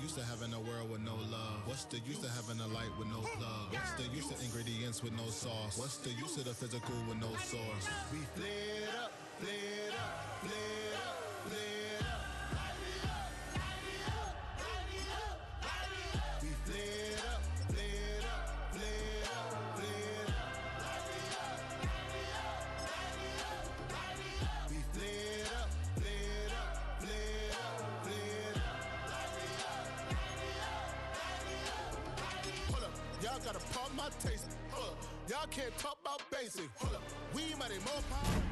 use of having a world with no love? What's the use of having a light with no plug? What's the use of ingredients with no sauce? What's the use of the physical with no source? We flared up, flared up, flared up, flared up. We flared up, flared up, flared up, flared up. We flared up, flared up, flared up, flared up. Hold up, y'all gotta pump my taste. Hold up, y'all can't talk about basic. Hold up, we mighty more power.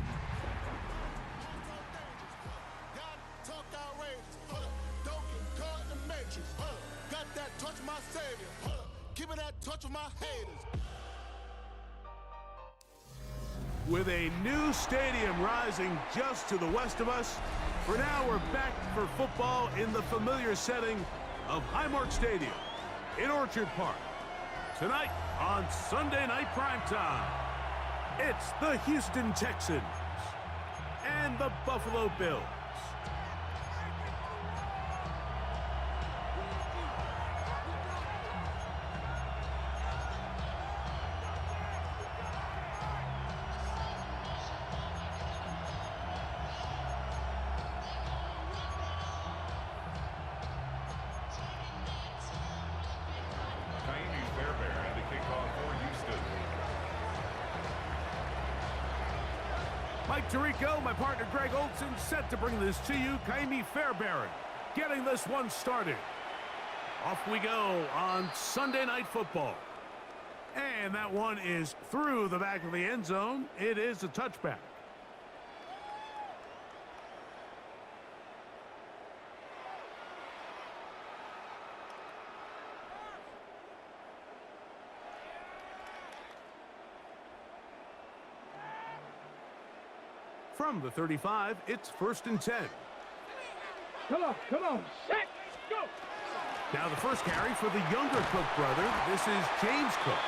Y'all talk outrageous. Hold up, don't get caught in the matrix. Hold up, got that touch of my savior. Hold up, keeping that touch of my haters. With a new stadium rising just to the west of us, for now we're back for football in the familiar setting of Highmark Stadium in Orchard Park. Tonight on Sunday Night Primetime, it's the Houston Texans and the Buffalo Bills. Mike Tirico, my partner Greg Olson, set to bring this to you. Kaimi Fairbairn getting this one started. Off we go on Sunday Night Football. And that one is through the back of the end zone. It is a touchback. From the 35, it's 1st and 10. Come on, set, go! Now the first carry for the younger Cook brother. This is James Cook.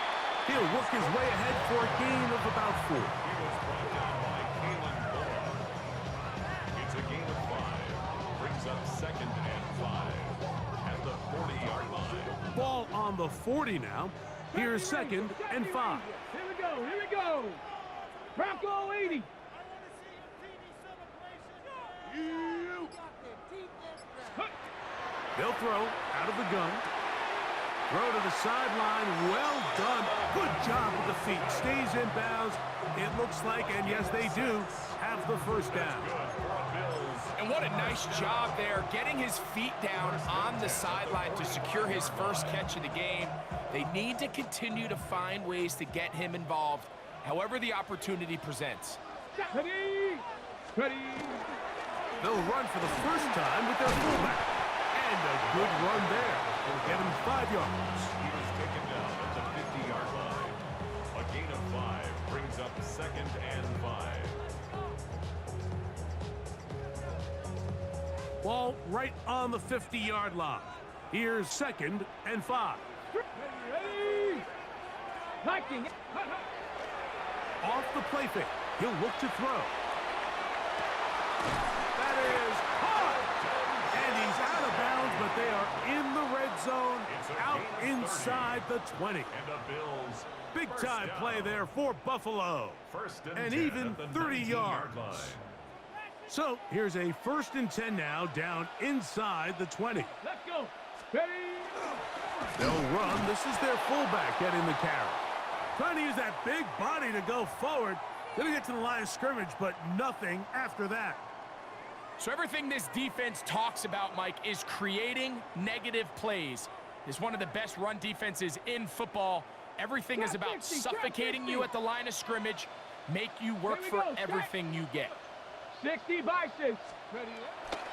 He'll work his way ahead for a gain of about 4. He was brought down by Kalen Moore. It's a gain of 5. Brings up 2nd and 5 at the 40-yard line. Ball on the 40 now. Here's 2nd and 5. Here we go. Bronco 80. They'll throw out of the gun. Throw to the sideline. Well done. Good job with the feet. Stays in bounds. It looks like, and yes, they do, have the first down. And what a nice job there, getting his feet down on the sideline to secure his first catch of the game. They need to continue to find ways to get him involved, however the opportunity presents. Ready. They'll run for the first time with their fullback. And a good run there. Will get him 5 yards. He was taken down at the 50-yard line. A gain of 5 brings up 2nd and 5. Ball right on the 50-yard line. Here's 2nd and 5. Ready. Hiking. Off the play fake. He'll look to throw. That is caught. And he's out of bounds, but they are in the red zone, out inside the 20. And the Bills. Big-time play there for Buffalo. And even 30 yards. So here's a 1st and 10 now, down inside the 20. Let's go. Ready. They'll run. This is their fullback getting the carry. Trying to use that big body to go forward. Gonna get to the line of scrimmage, but nothing after that. So everything this defense talks about, Mike, is creating negative plays. It's one of the best run defenses in football. Everything is about suffocating you at the line of scrimmage, make you work for everything you get. 60 by 6. Ready.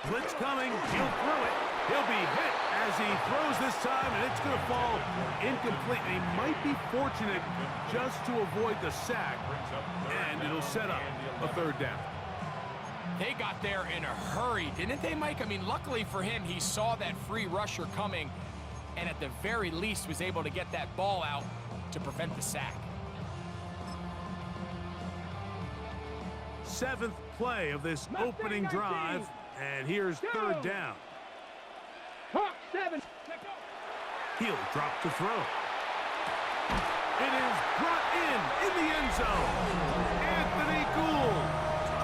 Blitz coming. He'll throw it. He'll be hit as he throws this time, and it's going to fall incomplete. And he might be fortunate just to avoid the sack, and it'll set up a 3rd down. They got there in a hurry, didn't they, Mike? I mean, luckily for him, he saw that free rusher coming, and at the very least was able to get that ball out to prevent the sack. 7th play of this opening drive, and here's 3rd down. Hawk 7. He'll drop to throw. It is brought in the end zone. Anthony Gould.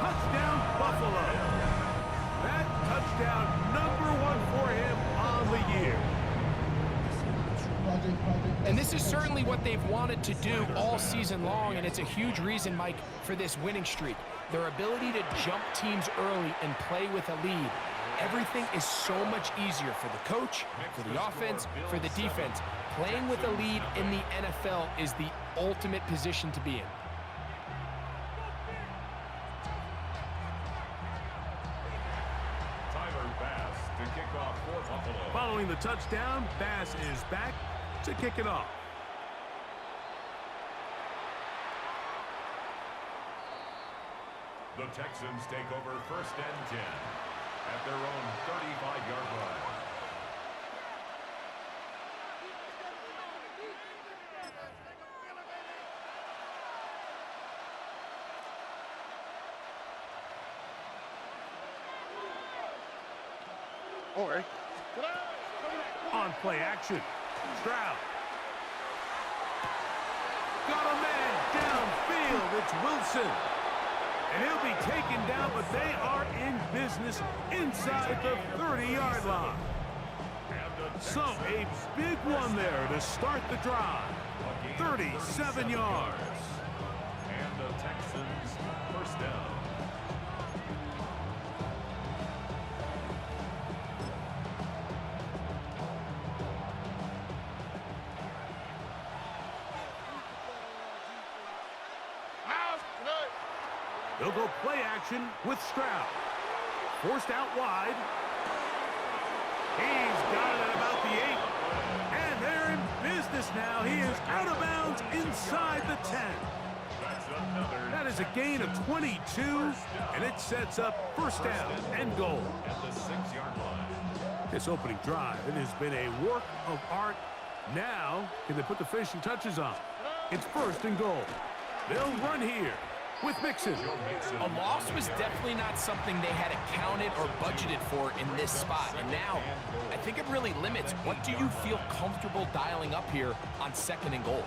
Touchdown, Buffalo. That touchdown #1 for him on the year. And this is certainly what they've wanted to do all season long, and it's a huge reason, Mike, for this winning streak. Their ability to jump teams early and play with a lead. Everything is so much easier for the coach, for the offense, for the defense. Playing with a lead in the NFL is the ultimate position to be in. Tyler Bass to kick off for Buffalo. Following the touchdown, Bass is back to kick it off. The Texans take over 1st and 10 at their own 35-yard line. On play action, Stroud. Got a man downfield. It's Wilson. And he'll be taken down, but they are in business inside the 30-yard line. So a big one there to start the drive. 37 yards. And the Texans 1st down. They'll go play action with Stroud. Forced out wide. He's got it at about the 8. And they're in business now. He is out of bounds inside the 10. That is a gain of 22, and it sets up 1st down and goal. At the 6-yard line. This opening drive, it has been a work of art. Now, can they put the finishing touches on? It's 1st and goal. They'll run here with Mixon. A loss was definitely not something they had accounted or budgeted for in this spot. And now, I think it really limits what do you feel comfortable dialing up here on 2nd and goal.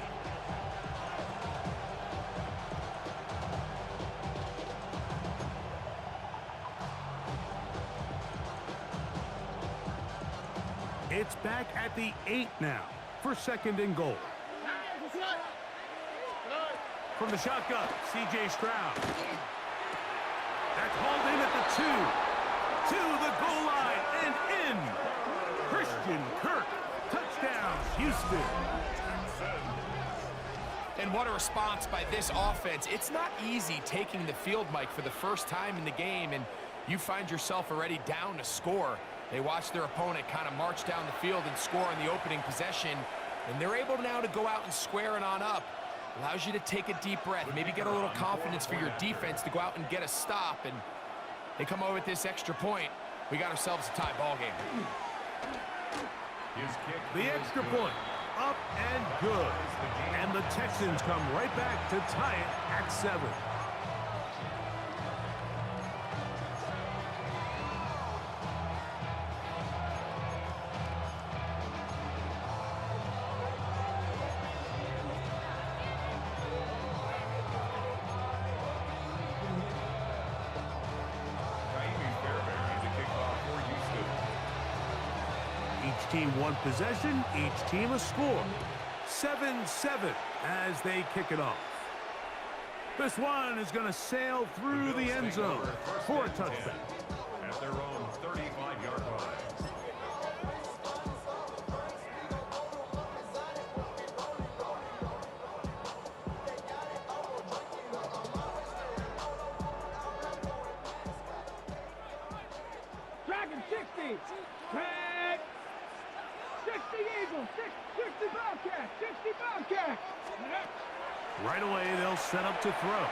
It's back at the 8 now for 2nd and goal. From the shotgun, C.J. Stroud. That's hauled in at the 2. To the goal line and in. Christian Kirk. Touchdown, Houston. And what a response by this offense. It's not easy taking the field, Mike, for the first time in the game, and you find yourself already down to score. They watch their opponent kind of march down the field and score on the opening possession, and they're able now to go out and square it on up. Allows you to take a deep breath, maybe get a little confidence for your defense to go out and get a stop, and they come over with this extra point. We got ourselves a tie ball game. The extra point, up and good. And the Texans come right back to tie it at 7. Each team one possession, each team a score. 7-7 as they kick it off. This one is going to sail through the end zone for a touchback. At their own 35-yard line. Dragon 60. Tag. 60 Eagles. 60 Bobcats. 60 Bobcats. Right away, they'll set up to throw.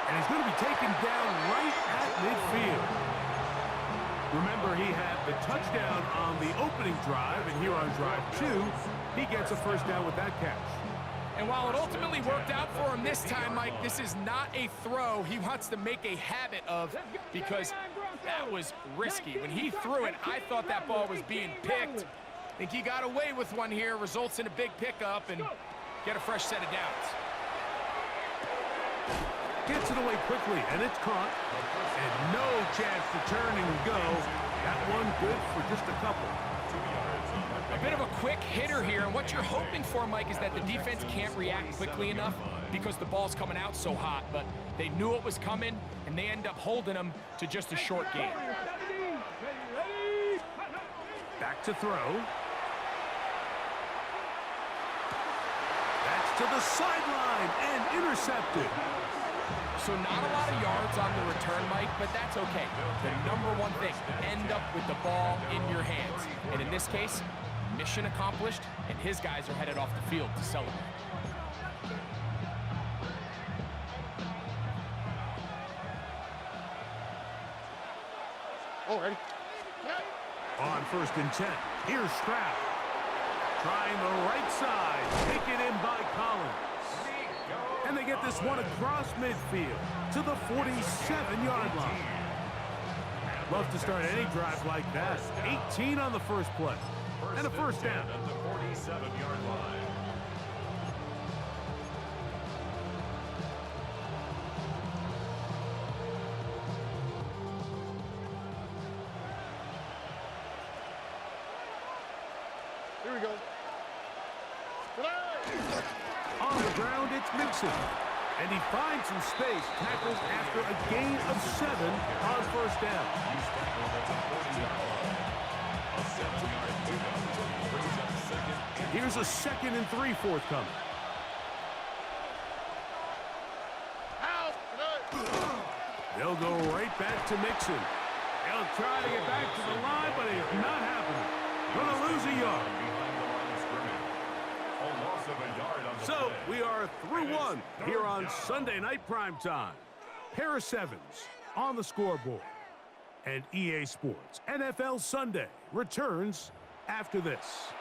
And he's going to be taken down right at midfield. Remember, he had the touchdown on the opening drive, and here on drive 2, he gets a 1st down with that catch. And while it ultimately worked out for him this time, Mike, this is not a throw he wants to make a habit of, because that was risky. When he threw it, I thought that ball was being picked. Think he got away with one here, results in a big pickup, and get a fresh set of downs. Gets it away quickly, and it's caught. And no chance to turn and go. That one good for just a couple. A bit of a quick hitter here, and what you're hoping for, Mike, is that the defense can't react quickly enough because the ball's coming out so hot, but they knew it was coming, and they end up holding them to just a short game. Back to throw. That's to the sideline and intercepted. So not a lot of yards on the return, Mike, but that's okay. The number one thing, end up with the ball in your hands. And in this case, mission accomplished, and his guys are headed off the field to celebrate. Oh, ready? On 1st and 10, here's Stroud. Trying the right side, taken in by Collins. And they get this one across midfield to the 47-yard line. Love to start any drive like that. 18 on the first play. And a first down. At the 47-yard line. Here we go. On the ground, it's Mixon. And he finds some space, tackles after a gain of 7 on first down. Here's a 2nd and 3 forthcoming. They'll go right back to Mixon. They'll try to get back to the line, but it's not happening. Gonna lose a yard. So we are through one here on Sunday Night Primetime. Paris Evans on the scoreboard. And EA Sports NFL Sunday returns after this.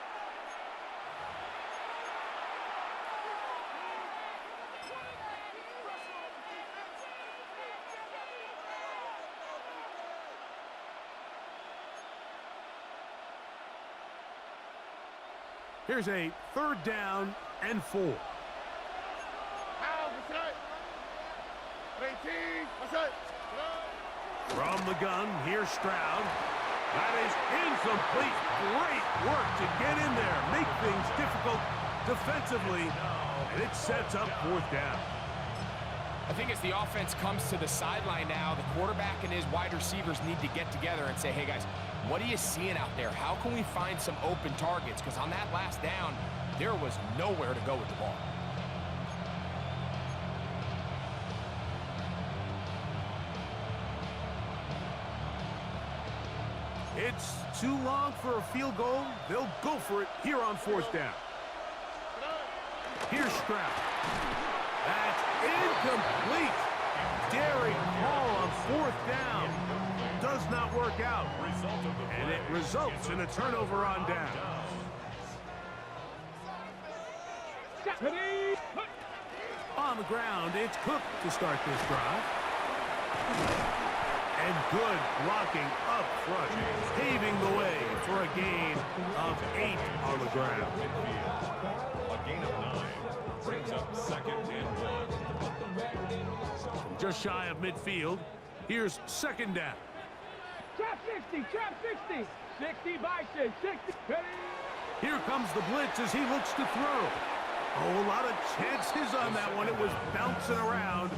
Here's a 3rd down and 4. From the gun, here's Stroud. That is incomplete. Great work to get in there, make things difficult defensively, and it sets up 4th down. I think as the offense comes to the sideline now, the quarterback and his wide receivers need to get together and say, hey guys, what are you seeing out there? How can we find some open targets? Because on that last down, there was nowhere to go with the ball. It's too long for a field goal. They'll go for it here on 4th down. Here's Stroud. That's incomplete. Daring Hall on 4th down. Does not work out. And it results in a turnover on down. On the ground, it's Cook to start this drive. And good blocking up front, paving the way for a gain of 8 on the ground. A gain of 9 brings up 2nd and 1. Just shy of midfield, here's 2nd down. Trap 60, trap 60. 60 by 6, 60. Here comes the blitz as he looks to throw. Oh, a lot of chances on that one. It was bouncing around,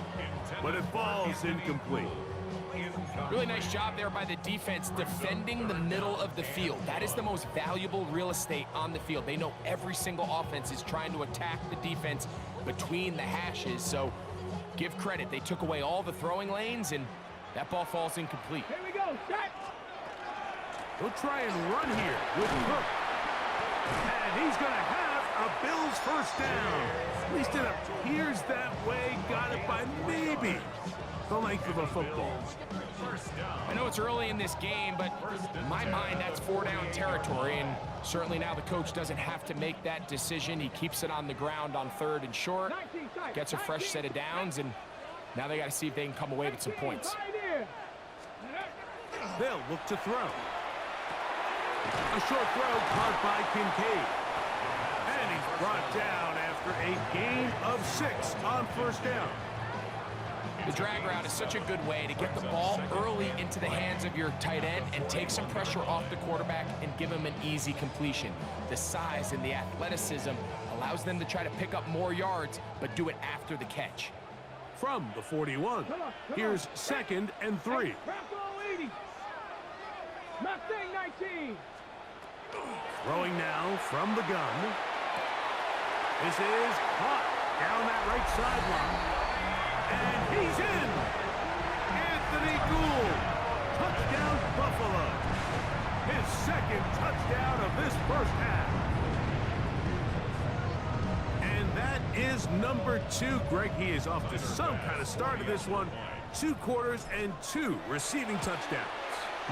but it falls incomplete. Really nice job there by the defense defending the middle of the field. That is the most valuable real estate on the field. They know every single offense is trying to attack the defense between the hashes, so give credit. They took away all the throwing lanes, and that ball falls incomplete. Here we go, set. He'll try and run here with Cook. And he's going to have a Bills first down. At least it appears that way. Got it by maybe the length of a football. I know it's early in this game, but in my mind, that's 4-down territory, and certainly now the coach doesn't have to make that decision. He keeps it on the ground on 3rd and short, gets a fresh set of downs, and now they got to see if they can come away with some points. They'll look to throw. A short throw caught by Kincaid. And he's brought down after a gain of 6 on first down. The drag route is such a good way to get the ball early into the hands of your tight end and take some pressure off the quarterback and give him an easy completion. The size and the athleticism allows them to try to pick up more yards, but do it after the catch. From the 41, here's 2nd and 3. Mustang 19. Throwing now from the gun. This is caught down that right sideline. And he's in! Anthony Gould! Touchdown Buffalo! His 2nd touchdown of this first half. And that is number 2. Greg, he is off to some kind of start of this one. 2 quarters and 2 receiving touchdowns.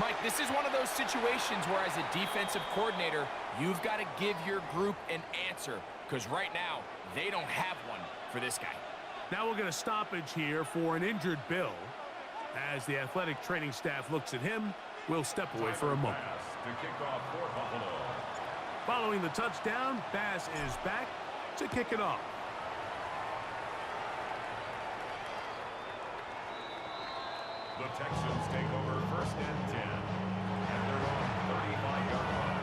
Mike, this is one of those situations where as a defensive coordinator, you've got to give your group an answer, because right now, they don't have one for this guy. Now we'll get a stoppage here for an injured Bill. As the athletic training staff looks at him, we'll step away for a moment. Following the touchdown, Bass is back to kick it off. The Texans take over 1st and 10 at their own 35-yard line.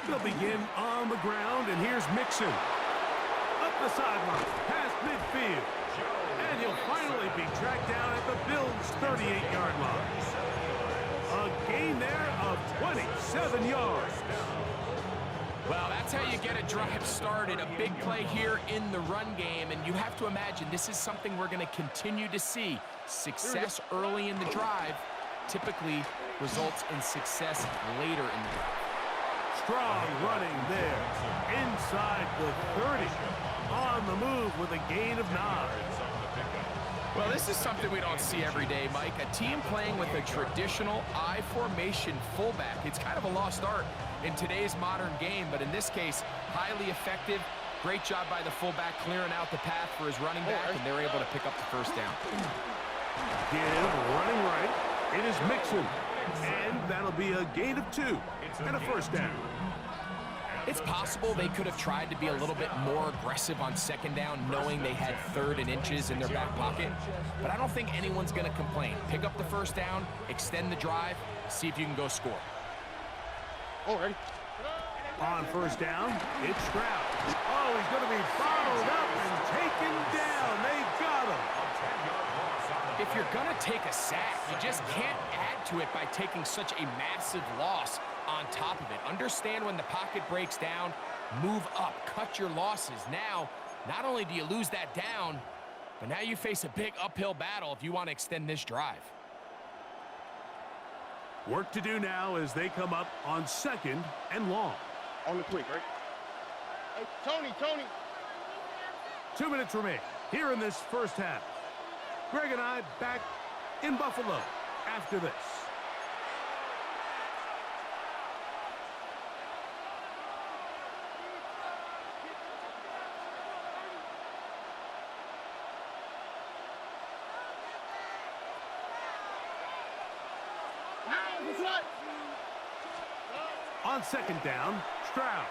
They'll begin on the ground, and here's Mixon. Up the sideline, past midfield. And he'll finally be tracked down at the Bills' 38-yard line. A gain there of 27 yards. Well, that's how you get a drive started. A big play here in the run game, and you have to imagine this is something we're going to continue to see. Success early in the drive typically results in success later in the drive. Strong running there, inside the 30, on the move with a gain of 9. Well, this is something we don't see every day, Mike. A team playing with a traditional I formation fullback. It's kind of a lost art in today's modern game, but in this case, highly effective. Great job by the fullback clearing out the path for his running back, and they're able to pick up the first down. Give running right. It is Mixon, and that'll be a gain of 2 and a first down. It's possible they could have tried to be a little bit more aggressive on second down, knowing they had 3rd and inches in their back pocket. But I don't think anyone's going to complain. Pick up the first down, extend the drive, see if you can go score. Ready. On first down, it's Stroud. Oh, he's going to be followed up and taken down. They've got him. If you're going to take a sack, you just can't add to it by taking such a massive loss on top of it. Understand when the pocket breaks down, move up, cut your losses. Now, not only do you lose that down, but now you face a big uphill battle if you want to extend this drive. Work to do now as they come up on 2nd and long. On the quick, right? Hey, Tony. 2 minutes remain here in this first half. Greg and I back in Buffalo after this. On second down, Stroud.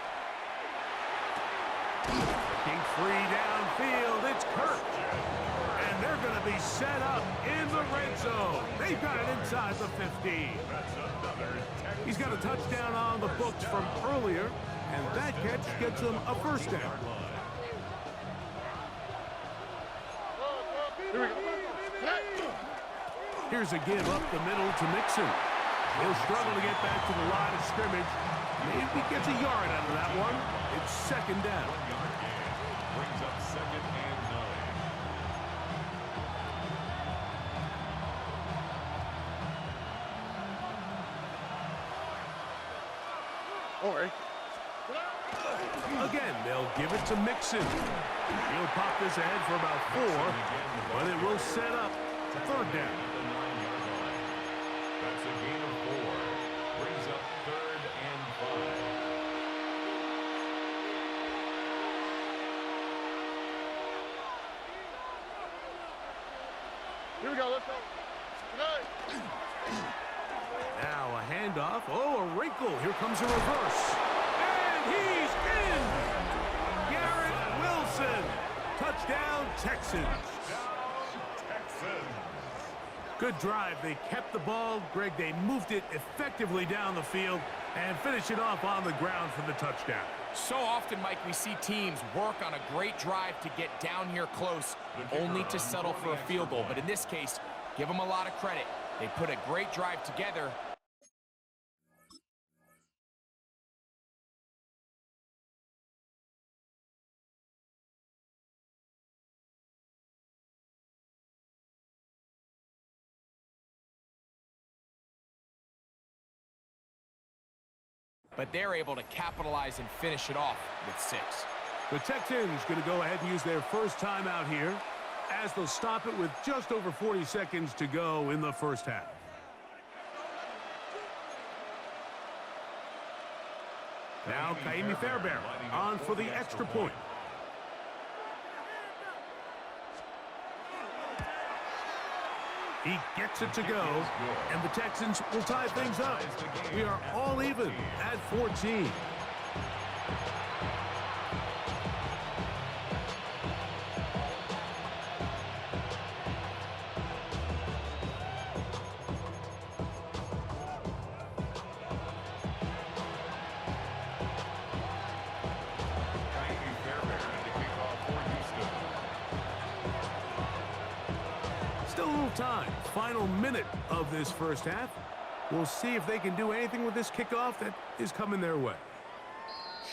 Looking free downfield, it's Kirk. And they're going to be set up in the red zone. They've got it inside the 15. He's got a touchdown on the books from earlier, and that catch gets him a first down. Here's a give up the middle to Mixon. He'll struggle to get back to the line of scrimmage. Maybe gets a yard out of that one. It's second down. Brings up second and 9. All right. Again, they'll give it to Mixon. He'll pop this ahead for about 4, but it will set up third down. That's a gain of 4. Brings up third and 5. Here we go. Let's go. Good night. Now a handoff. Oh, a wrinkle. Here comes a reverse. And he's in! Garrett Wilson. Touchdown, Texans. Good drive. They kept the ball. Greg, they moved it effectively down the field and finish it off on the ground for the touchdown. So often, Mike, we see teams work on a great drive to get down here close, only to settle for a field goal. But in this case, give them a lot of credit. They put a great drive together. But they're able to capitalize and finish it off with 6. The Texans going to go ahead and use their first timeout here as they'll stop it with just over 40 seconds to go in the first half. Now Kaimi Fairbairn on for the extra point. He gets it to go, and the Texans will tie things up. We are all even at 14. Still a little time. Final minute of this first half. We'll see if they can do anything with this kickoff that is coming their way.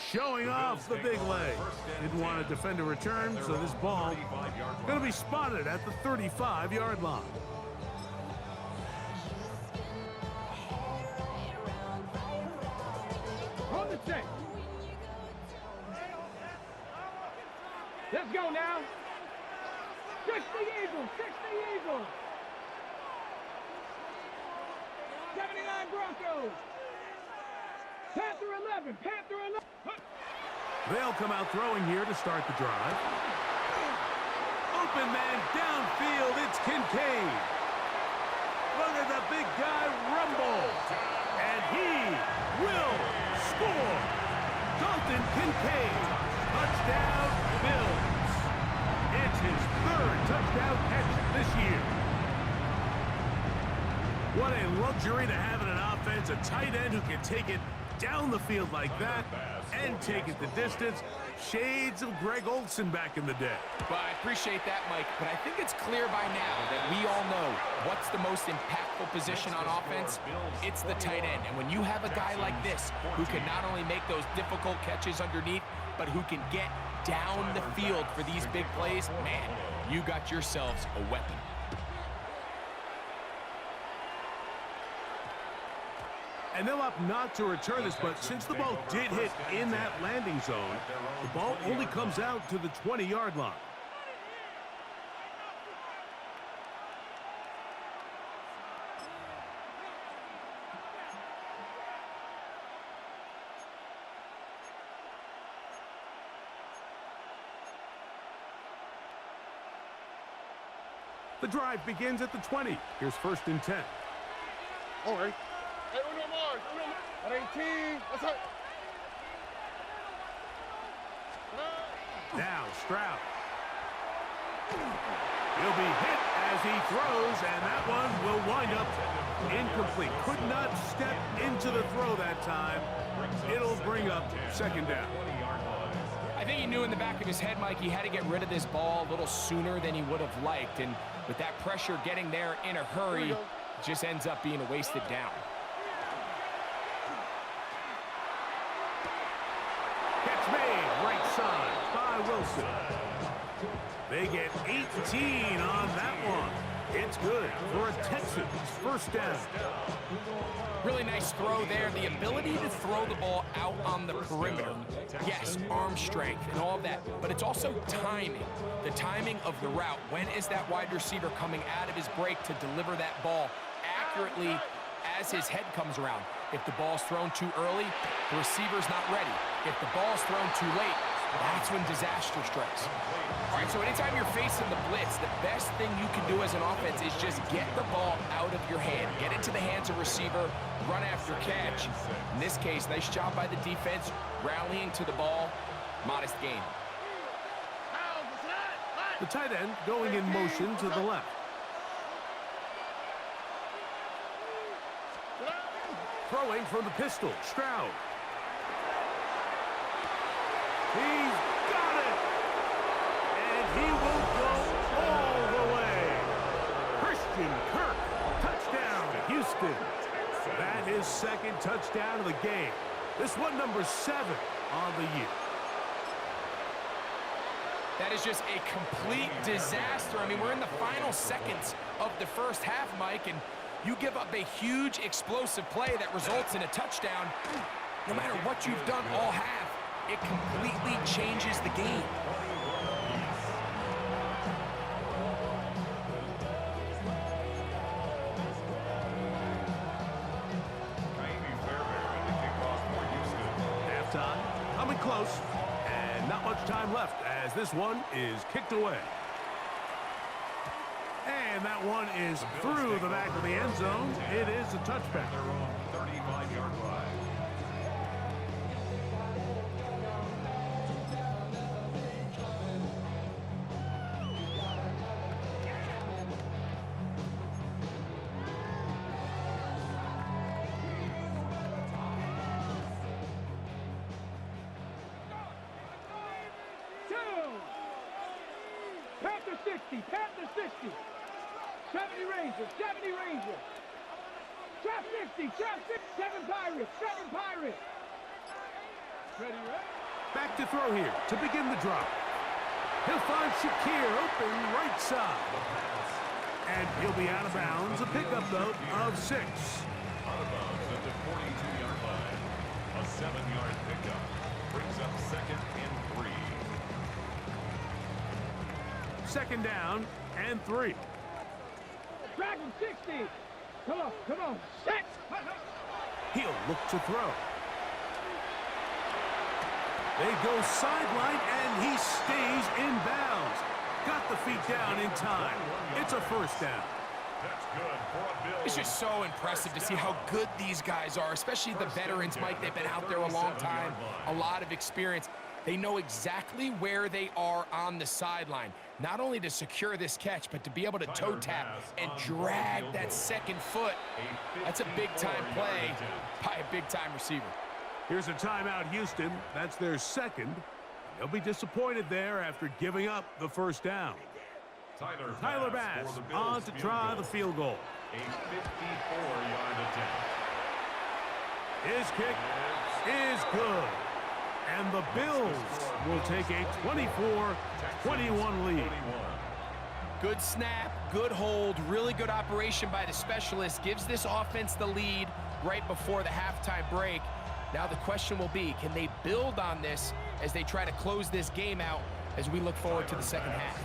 Showing off the big leg. Didn't want to defend a return, so this ball going to be spotted at the 35-yard line. On the check. Let's go now. 60 Eagles, 60 Eagles. 79 Broncos. Panther 11, Panther 11. They'll come out throwing here to start the drive. Open man downfield, it's Kincaid. Look at the big guy rumble. And he will score. Dalton Kincaid. Touchdown, Bills. It's his third touchdown catch this year. What a luxury to have in an offense, a tight end who can take it down the field like that and take it the distance. Shades of Greg Olsen back in the day. Well, I appreciate that, Mike, but I think it's clear by now that we all know what's the most impactful position on offense. It's the tight end. And when you have a guy like this who can not only make those difficult catches underneath, but who can get down the field for these big plays, man, you got yourselves a weapon. And they'll opt not to return this, but since the ball did hit in that landing zone, the ball only comes out to the 20-yard line. The drive begins at the 20. Here's 1st and 10. All right. Hey, Uno Mars, Uno Mars. That ain't team. That's her. Now Stroud. He'll be hit as he throws, and that one will wind up incomplete. Could not step into the throw that time. It'll bring up second down. I think he knew in the back of his head, Mike, he had to get rid of this ball a little sooner than he would have liked. And with that pressure getting there in a hurry, it just ends up being a wasted down. Catch made, right side by Wilson. They get 18 on that one. It's good for a Texans first down. Really nice throw there. The ability to throw the ball out on the perimeter. Yes, arm strength and all of that, but it's also timing. The timing of the route. When is that wide receiver coming out of his break to deliver that ball accurately as his head comes around? If the ball's thrown too early, the receiver's not ready. If the ball's thrown too late, that's when disaster strikes. All right, so anytime you're facing the blitz, the best thing you can do as an offense is just get the ball out of your hand. Get into the hands of receiver, run after catch. In this case, nice job by the defense, rallying to the ball. Modest gain. The tight end going in motion to the left. Throwing from the pistol, Stroud. He's got it! And he will go all the way. Christian Kirk, touchdown, Houston. That is second touchdown of the game. This one number 7 on the year. That is just a complete disaster. I mean, we're in the final seconds of the first half, Mike, and you give up a huge explosive play that results in a touchdown. No matter what you've done all half, it completely changes the game. Halftime, coming close, and not much time left as this one is kicked away. And that one is through the back of the end zone. It is a touchback. 35-yard line. Panther 60, Panther 60. 70 Ranger, 70 Ranger. Trap 60, trap 6, 7 Pirates, 7 Pirates. Ready, right? Back to throw here to begin the drop. He'll find Shakir open right side. And he'll be out of bounds. A pickup, though, of 6. Out of bounds at the 42-yard line. A 7-yard pickup brings up second and 3. Second down and 3. Dragon 60. Come on. Set. He'll look to throw. They go sideline, and he stays in bounds. Got the feet down in time. It's a first down. That's good for a Bill. It's just so impressive to see how good these guys are, especially the veterans, Mike. They've been out there a long time, a lot of experience. They know exactly where they are on the sideline, not only to secure this catch, but to be able to toe tap and drag that second foot. That's a big-time play by a big-time receiver. Here's a timeout, Houston. That's their second. They'll be disappointed there after giving up the first down. Tyler Bass on to try the field goal. A 54-yard attempt. His kick is good. And the Bills will take a 24-21 lead. Good snap, good hold, really good operation by the specialist. Gives this offense the lead right before the halftime break. Now the question will be, can they build on this as they try to close this game out as we look forward to the second half?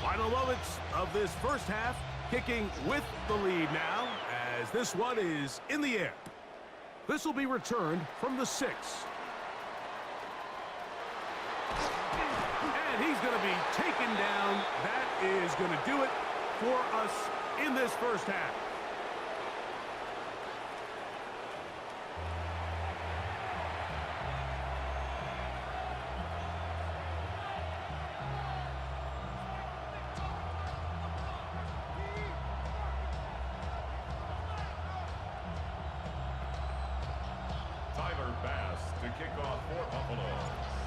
Final moments of this first half, kicking with the lead now, as this one is in the air. This will be returned from the 6. And he's going to be taken down. That is going to do it for us in this first half. Tyler Bass to kick off for Buffalo.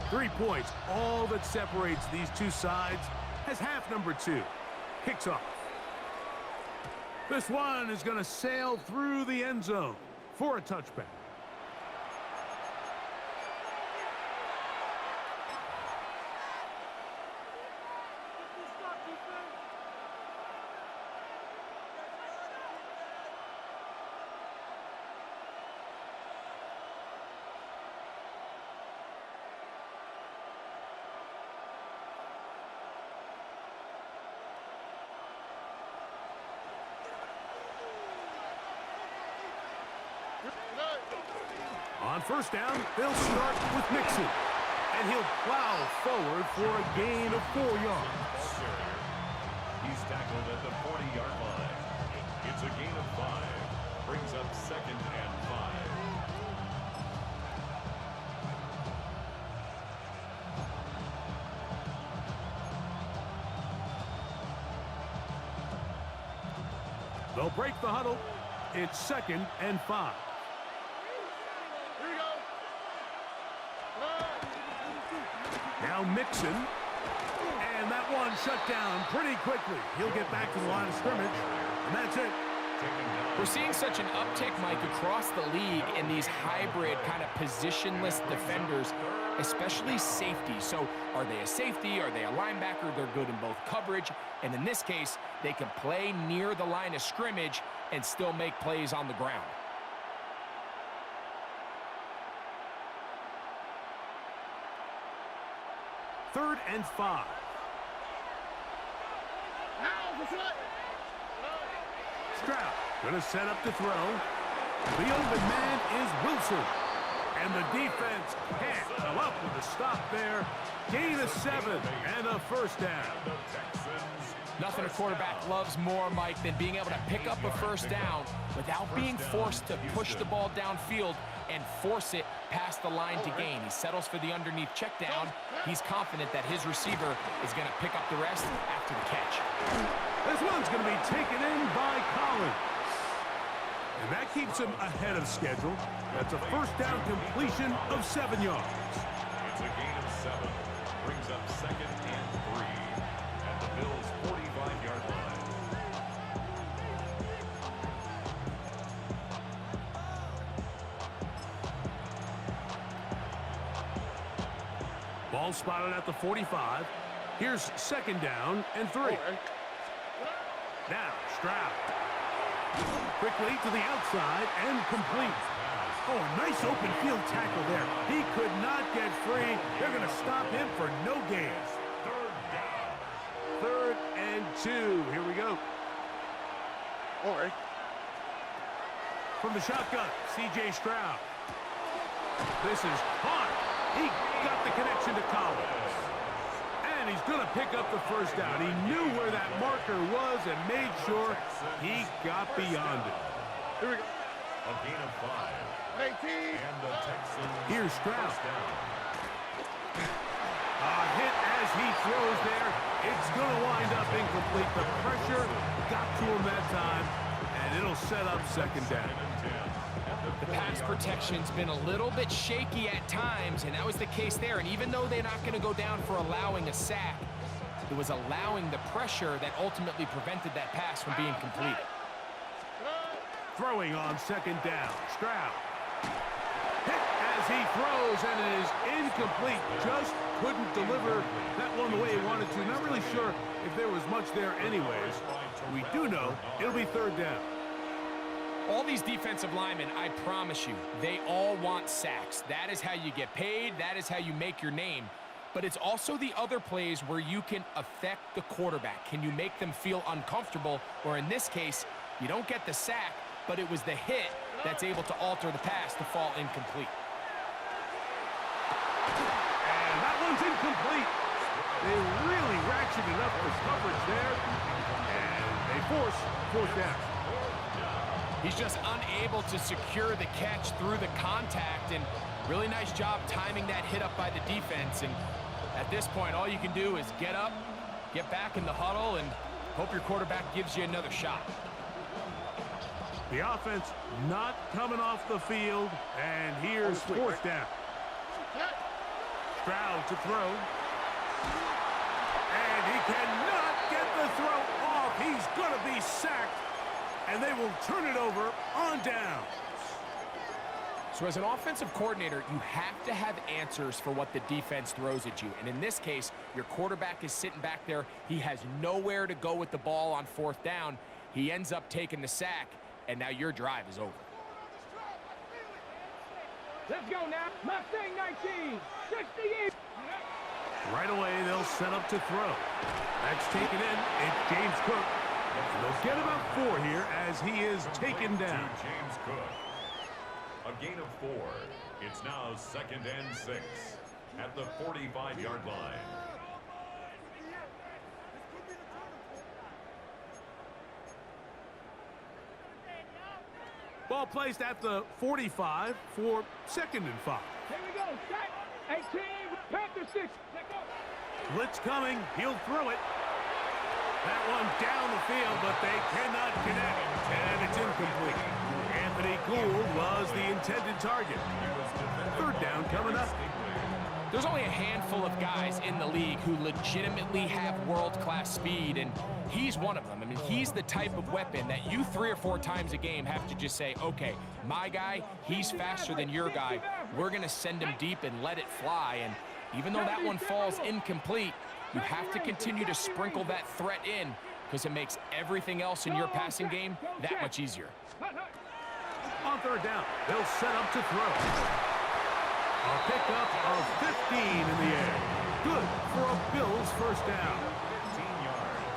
3 points, all that separates these two sides, as half number 2 kicks off. This one is going to sail through the end zone for a touchback. On first down, they'll start with Mixon, and he'll plow forward for a gain of 4 yards. He's tackled at the 40-yard line. It's a gain of 5. Brings up 2nd and 5. They'll break the huddle. It's 2nd and 5. Now Mixon, and that one shut down pretty quickly. He'll get back to the line of scrimmage, and that's it. We're seeing such an uptick, Mike, across the league in these hybrid kind of positionless defenders, especially safety. So are they a safety? Are they a linebacker? They're good in both coverage. And in this case, they can play near the line of scrimmage and still make plays on the ground. Third and 5. Stroud going to set up to throw. The open man is Wilson. And the defense can't come up with a stop there. Gain of 7 and a first down. Nothing a quarterback loves more, Mike, than being able to pick up a first down without being forced to push the ball downfield and force it past the line to gain. He settles for the underneath check down. He's confident that his receiver is going to pick up the rest after the catch. This one's going to be taken in by Collins. And that keeps him ahead of schedule. That's a first down completion of 7 yards. It's a gain of 7. Brings up 2nd and 3 at the Bills' 45-yard line. Ball spotted at the 45. Here's 2nd down and 3. Now Stroud. Quickly to the outside and complete. Oh, nice open field tackle there. He could not get free. They're going to stop him for no gain. 3rd and 2. Here we go. All right. From the shotgun, C.J. Stroud. This is caught. He got the connection to Collins. And he's going to pick up the first down. He knew where that marker was and made sure he got beyond it. Here we go. A gain of 5. 19. And the Texans. Here's Stroud. First down. A hit as he throws there. It's going to wind up incomplete. The pressure got to him that time, and it'll set up 2nd down. The pass protection's been a little bit shaky at times, and that was the case there. And even though they're not going to go down for allowing a sack, it was allowing the pressure that ultimately prevented that pass from being completed. Throwing on 2nd down. Stroud. Hit as he throws, and it is incomplete. Just couldn't deliver that one the way he wanted to. Not really sure if there was much there anyways. We do know it'll be 3rd down. All these defensive linemen, I promise you, they all want sacks. That is how you get paid. That is how you make your name. But it's also the other plays where you can affect the quarterback. Can you make them feel uncomfortable? Or in this case, you don't get the sack, but it was the hit that's able to alter the pass to fall incomplete. And that one's incomplete. They really ratcheted up the coverage there, and they force fourth down. He's just unable to secure the catch through the contact, and really nice job timing that hit up by the defense. And at this point, all you can do is get up, get back in the huddle, and hope your quarterback gives you another shot. The offense not coming off the field, and here's fourth down. Stroud to throw. And he cannot get the throw off. He's going to be sacked, and they will turn it over on down. So as an offensive coordinator, you have to have answers for what the defense throws at you. And in this case, your quarterback is sitting back there. He has nowhere to go with the ball on fourth down. He ends up taking the sack, and now your drive is over. Let's go now. Mustang 19, 68. Right away, they'll set up to throw. That's taken in. It's James Cook. And they'll get about 4 here as he is taken down. James Cook. A gain of 4. It's now 2nd and 6 at the 45-yard line. Ball placed at the 45 for 2nd and 5. Here we go. Set. 18. Panther 6. Let go. Blitz coming. He'll throw it. That one down the field, but they cannot connect. And it's incomplete. Anthony Gould was the intended target. 3rd down coming up. There's only a handful of guys in the league who legitimately have world-class speed, and he's one of them. I mean, he's the type of weapon that you 3 or 4 times a game have to just say, okay, my guy, he's faster than your guy. We're going to send him deep and let it fly. And even though that one falls incomplete, you have to continue to sprinkle that threat in because it makes everything else in your passing game that much easier. On 3rd down, they'll set up to throw. A pickup of 15 in the air. Good for a Bills 1st down.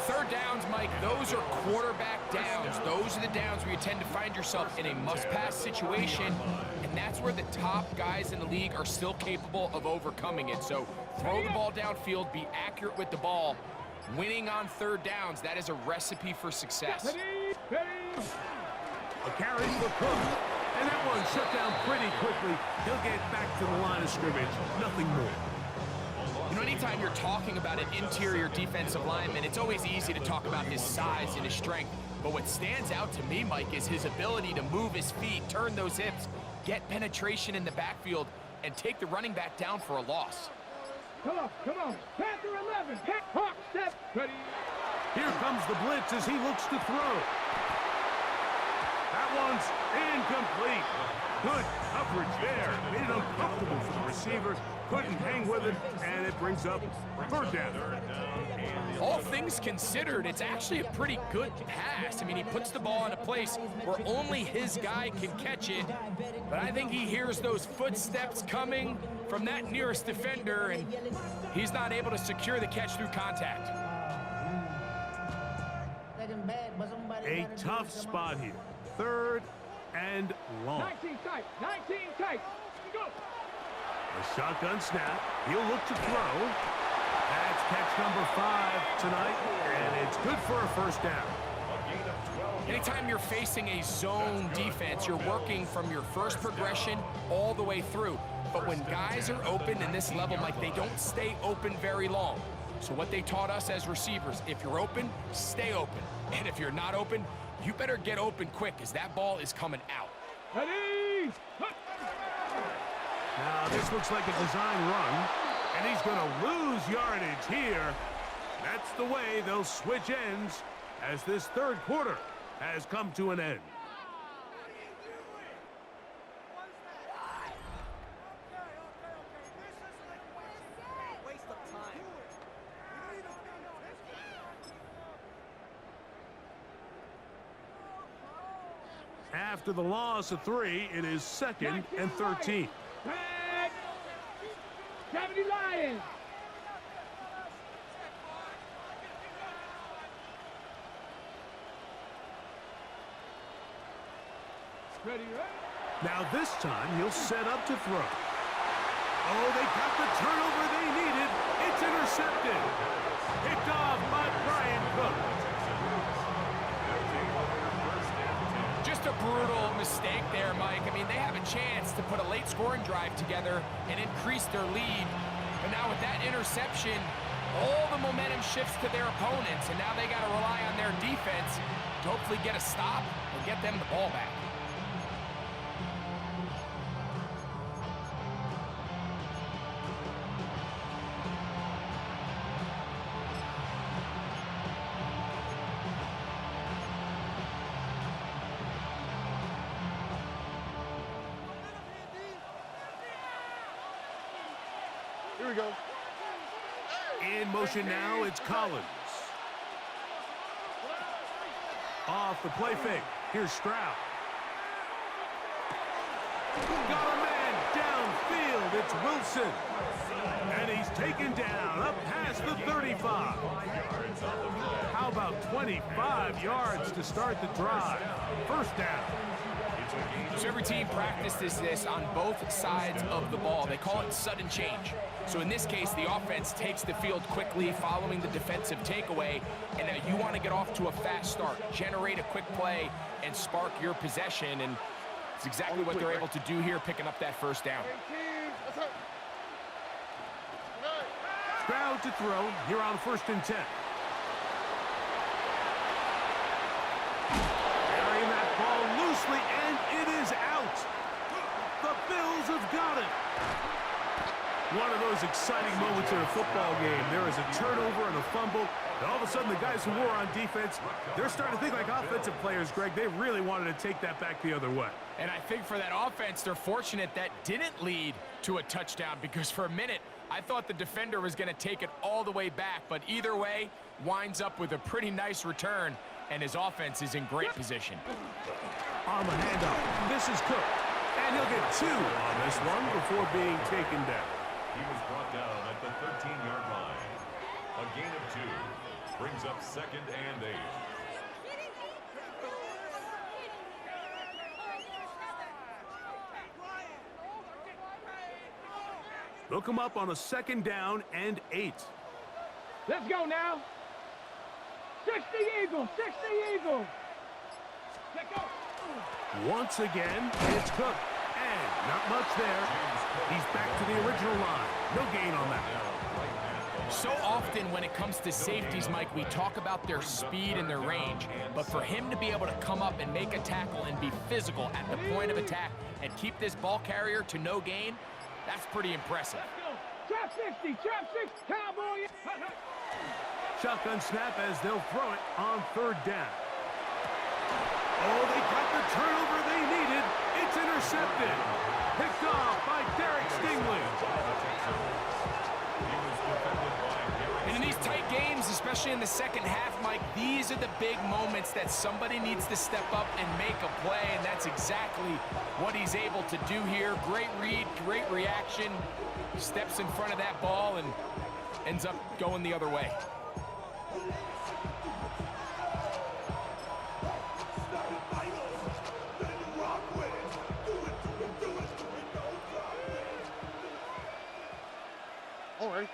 3rd downs, Mike, those are quarterback downs. Those are the downs where you tend to find yourself in a must-pass situation, and that's where the top guys in the league are still capable of overcoming it. So throw the ball downfield, be accurate with the ball. Winning on 3rd downs, that is a recipe for success. A carry for Cook. And that one shut down pretty quickly. He'll get back to the line of scrimmage. Nothing more. You know, anytime you're talking about an interior defensive lineman, it's always easy to talk about his size and his strength. But what stands out to me, Mike, is his ability to move his feet, turn those hips, get penetration in the backfield, and take the running back down for a loss. Come on, come on. Panther 11. Hawk step. Ready. Here comes the blitz as he looks to throw. That one's incomplete. Good coverage there. Made it uncomfortable for the receiver. Couldn't hang with it, and it brings up 3rd down. All things considered, it's actually a pretty good pass. I mean, he puts the ball in a place where only his guy can catch it. But I think he hears those footsteps coming from that nearest defender, and he's not able to secure the catch through contact. A tough spot here. 3rd and long. 19 tight. 19 tight. Go. A shotgun snap. He'll look to throw. That's catch number 5 tonight, and it's good for a 1st down. Anytime you're facing a zone defense, you're working from your first progression all the way through. But when guys are open in this level, Mike, they don't stay open very long. So what they taught us as receivers, if you're open, stay open. And if you're not open, you better get open quick because that ball is coming out. Ready. Now, this looks like a design run, and he's going to lose yardage here. That's the way they'll switch ends as this 3rd quarter has come to an end. After the loss of 3, it is 2nd and 13. 70 Lions. Ready, right? Now this time he'll set up to throw. Oh, they got the turnover they needed. It's intercepted. Picked off by Brian Cook. Just a brutal mistake there, Mike. I mean, they have a chance to put a late scoring drive together and increase their lead. But now with that interception, all the momentum shifts to their opponents, and now they got to rely on their defense to hopefully get a stop and get them the ball back. Here we go. In motion now, it's Collins. Off the play fake. Here's Stroud. Got a man downfield. It's Wilson. And he's taken down up past the 35. How about 25 yards to start the drive? First down. So every team practices this on both sides of the ball. They call it sudden change. So in this case, the offense takes the field quickly following the defensive takeaway, and now you want to get off to a fast start, generate a quick play, and spark your possession, and it's exactly what they're able to do here, picking up that first down. Stroud to throw here on 1st and 10. Carrying that ball loosely, and it is out. The Bills have got it. One of those exciting moments in a football game. There is a turnover and a fumble, and all of a sudden the guys who were on defense, they're starting to think like offensive players, Greg. They really wanted to take that back the other way. And I think for that offense, they're fortunate that didn't lead to a touchdown, because for a minute, I thought the defender was going to take it all the way back, but either way, winds up with a pretty nice return, and his offense is in great position. On the handoff, this is Cook, and he'll get 2 on this one before being taken down. He was brought down at the 13-yard line. A gain of 2 brings up 2nd and 8. They'll come up on a 2nd down and 8. Let's go now. 60 Eagles, 60 Eagles. Let's go. Once again, it's Cook. And not much there. He's back to the original line. No gain on that. So often when it comes to safeties, Mike, we talk about their speed and their range. But for him to be able to come up and make a tackle and be physical at the point of attack and keep this ball carrier to no gain, that's pretty impressive. Trap 60, trap 60, Cowboy. Shotgun snap as they'll throw it on 3rd down. Oh, they got the turnover they needed. It's intercepted. Picked off by Derek Stingley. And in these tight games, especially in the second half, Mike, these are the big moments that somebody needs to step up and make a play, and that's exactly what he's able to do here. Great read, great reaction. Steps in front of that ball and ends up going the other way. All right.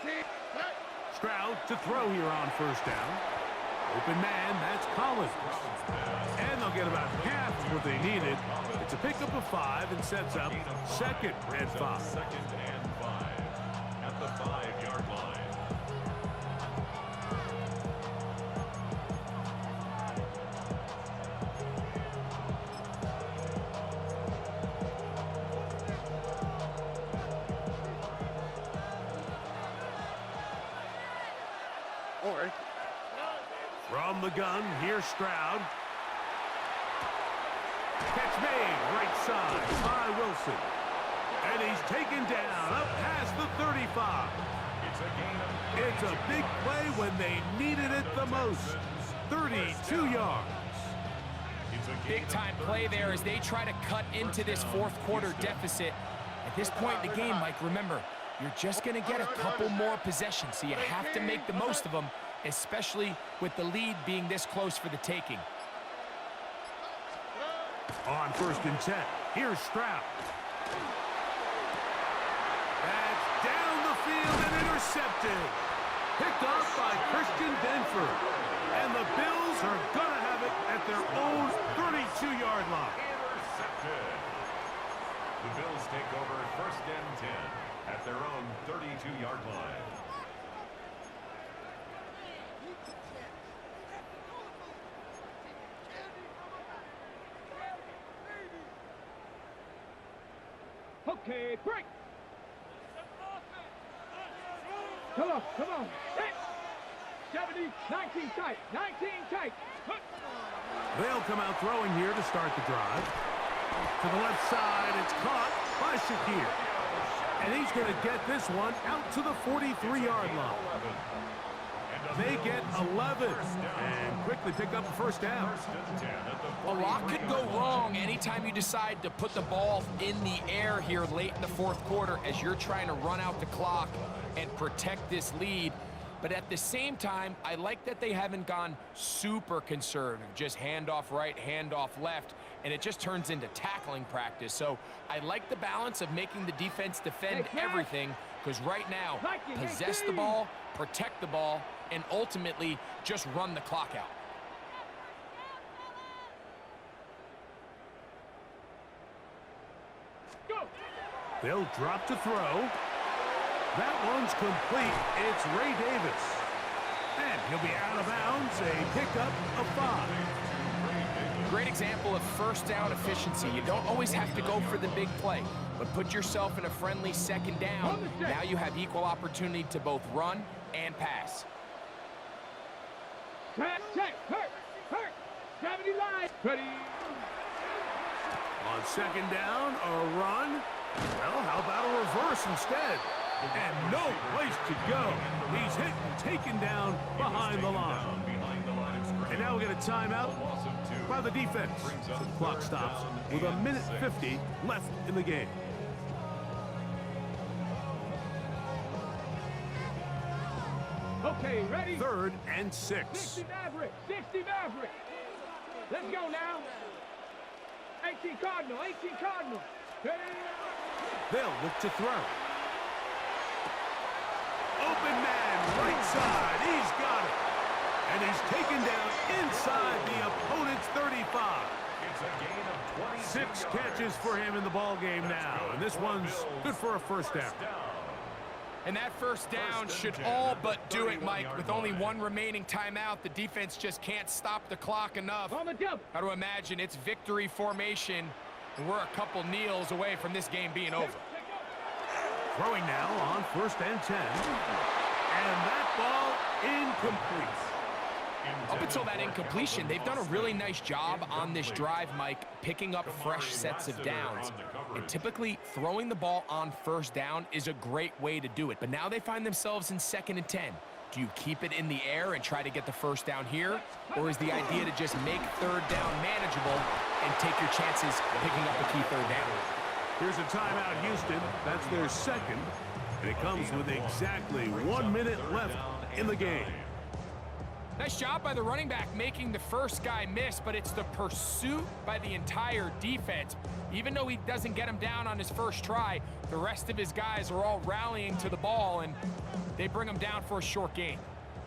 18. Stroud to throw here on 1st down. Open man, that's Collins. And they'll get about half of what they needed. It's a pickup of 5 and sets up 2nd and 5. 2nd and 5 at the 5-yard line. All right. From the gun, here's Stroud. Catch made, right side by Wilson. And he's taken down up past the 35. It's a gain of It's a big play when they needed it the most. 32 yards. Big-time play there as they try to cut into this 4th quarter deficit. At this point in the game, Mike, remember, you're just going to get a couple more possessions, so you have to make the most of them, especially with the lead being this close for the taking. On 1st and 10, here's Stroud. That's down the field and intercepted. Picked off by Christian Benford. And the Bills are going to have it at their own 32-yard line. Intercepted. The Bills take over 1st and 10 at their own 32-yard line. Okay, break. Come on, come on. 70, 19 tight, 19 tight. They'll come out throwing here to start the drive. To the left side, it's caught by Shakir. And he's going to get this one out to the 43-yard line. They get 11 and quickly pick up the first down. A lot could go wrong anytime you decide to put the ball in the air here late in the 4th quarter as you're trying to run out the clock and protect this lead. But at the same time, I like that they haven't gone super conservative, just handoff right, handoff left, and it just turns into tackling practice. So I like the balance of making the defense defend everything, because right now, possess the ball, protect the ball, and ultimately just run the clock out. They'll drop to throw. That one's complete. It's Ray Davis. And he'll be out of bounds, a pickup of 5. Great example of first down efficiency. You don't always have to go for the big play, but put yourself in a friendly 2nd down. Now you have equal opportunity to both run and pass. Check, hurt, 70 line, ready. On 2nd down, a run. Well, how about a reverse instead? And no place to go. He's hit and taken down behind the line. And now we'll get a timeout by the defense. So the clock stops with 1:50 left in the game. Okay, ready? 3rd and 6. 60 Maverick, 60 Maverick. Let's go now. 18 Cardinal, 18 Cardinal. Ready? They'll look to throw. Open man, right side. He's got it. And he's taken down inside the opponent's 35. It's a gain of 6 catches for him in the ball game now. And this one's good for a first down. And that first down should all but do it, Mike. With only 1 remaining timeout, the defense just can't stop the clock enough. On the jump. Got to imagine it's victory formation, and we're a couple kneels away from this game being over. Throwing now on 1st and 10. And that ball incomplete. Up until that incompletion, they've done a really nice job on this drive, Mike, picking up fresh sets of downs. And typically, throwing the ball on 1st down is a great way to do it. But now they find themselves in 2nd and 10. Do you keep it in the air and try to get the first down here? Or is the idea to just make 3rd down manageable and take your chances picking up a key 3rd down? Here's a timeout, Houston. That's their 2nd. And it comes with exactly 1 minute left in the game. Nice job by the running back making the first guy miss, but it's the pursuit by the entire defense. Even though he doesn't get him down on his first try, the rest of his guys are all rallying to the ball, and they bring him down for a short gain.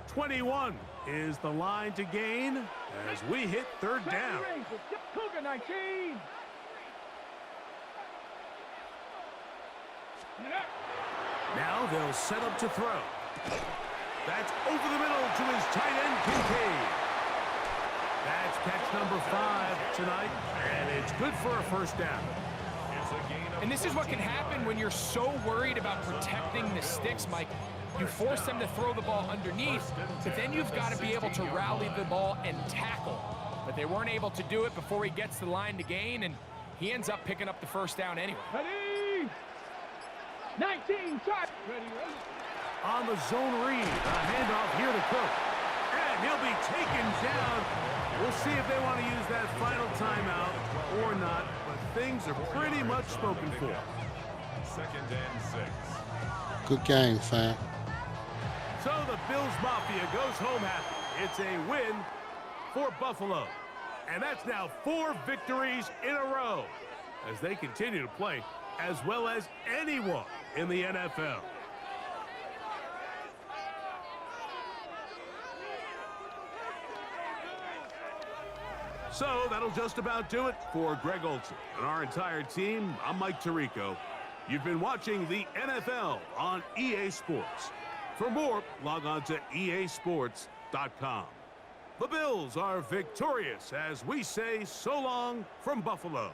21 is the line to gain as we hit 3rd down. Cougar 19. Now they'll set up to throw. That's over the middle to his tight end, Kincaid. That's catch number 5 tonight, and it's good for a first down. And this is what can happen when you're so worried about protecting the sticks, Mike. You force them to throw the ball underneath, but then you've got to be able to rally the ball and tackle. But they weren't able to do it before he gets the line to gain, and he ends up picking up the first down anyway. Ready? 19, start. Ready, ready. On the zone read, a handoff here to Cook. And he'll be taken down. We'll see if they want to use that final timeout or not, but things are pretty much spoken for. 2nd and 6. Good game, fam. So the Bills Mafia goes home happy. It's a win for Buffalo. And that's now 4 victories in a row. as they continue to play as well as anyone in the NFL. So that'll just about do it for Greg Olsen and our entire team. I'm Mike Tirico. You've been watching the NFL on EA Sports. For more, log on to easports.com. The Bills are victorious as we say so long from Buffalo.